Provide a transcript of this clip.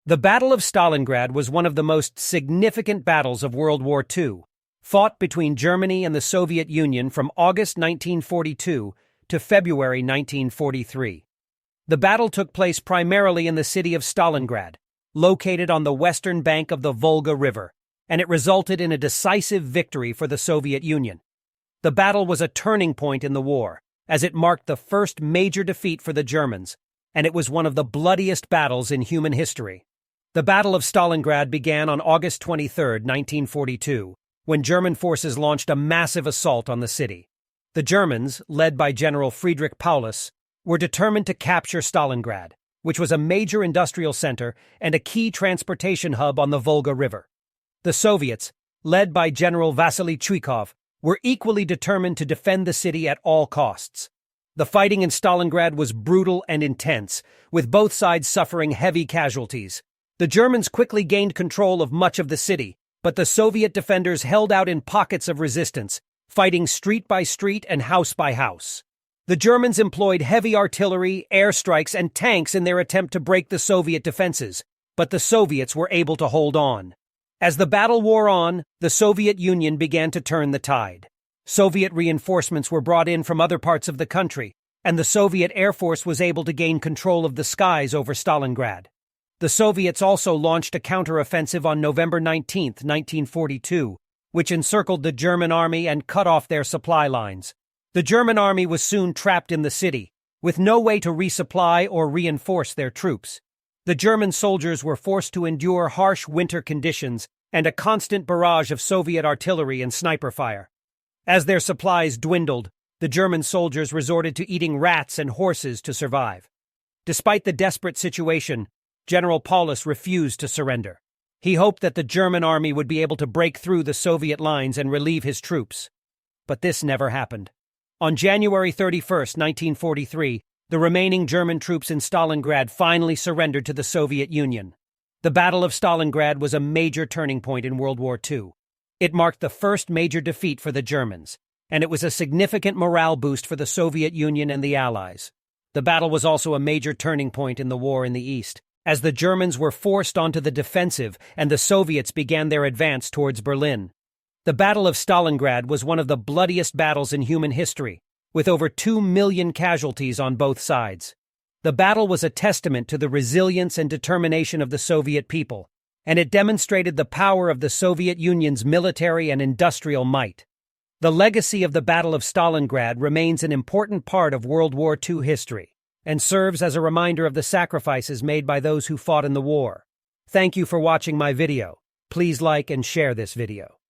The Battle of Stalingrad was one of the most significant battles of World War II, fought between Germany and the Soviet Union from August 1942 to February 1943. The battle took place primarily in the city of Stalingrad, located on the western bank of the Volga River, and it resulted in a decisive victory for the Soviet Union. The battle was a turning point in the war, as it marked the first major defeat for the Germans, and it was one of the bloodiest battles in human history. The Battle of Stalingrad began on August 23, 1942, when German forces launched a massive assault on the city. The Germans, led by General Friedrich Paulus, were determined to capture Stalingrad, which was a major industrial center and a key transportation hub on the Volga River. The Soviets, led by General Vasily Chuikov, were equally determined to defend the city at all costs. The fighting in Stalingrad was brutal and intense, with both sides suffering heavy casualties. The Germans quickly gained control of much of the city, but the Soviet defenders held out in pockets of resistance, fighting street by street and house by house. The Germans employed heavy artillery, airstrikes, and tanks in their attempt to break the Soviet defenses, but the Soviets were able to hold on. As the battle wore on, the Soviet Union began to turn the tide. Soviet reinforcements were brought in from other parts of the country, and the Soviet Air Force was able to gain control of the skies over Stalingrad. The Soviets also launched a counteroffensive on November 19, 1942, which encircled the German army and cut off their supply lines. The German army was soon trapped in the city, with no way to resupply or reinforce their troops. The German soldiers were forced to endure harsh winter conditions and a constant barrage of Soviet artillery and sniper fire. As their supplies dwindled, the German soldiers resorted to eating rats and horses to survive. Despite the desperate situation, General Paulus refused to surrender. He hoped that the German army would be able to break through the Soviet lines and relieve his troops. But this never happened. On January 31, 1943, the remaining German troops in Stalingrad finally surrendered to the Soviet Union. The Battle of Stalingrad was a major turning point in World War II. It marked the first major defeat for the Germans, and it was a significant morale boost for the Soviet Union and the Allies. The battle was also a major turning point in the war in the East, as the Germans were forced onto the defensive and the Soviets began their advance towards Berlin. The Battle of Stalingrad was one of the bloodiest battles in human history, with over 2 million casualties on both sides. The battle was a testament to the resilience and determination of the Soviet people, and it demonstrated the power of the Soviet Union's military and industrial might. The legacy of the Battle of Stalingrad remains an important part of World War II history, and serves as a reminder of the sacrifices made by those who fought in the war. Thank you for watching my video. Please like and share this video.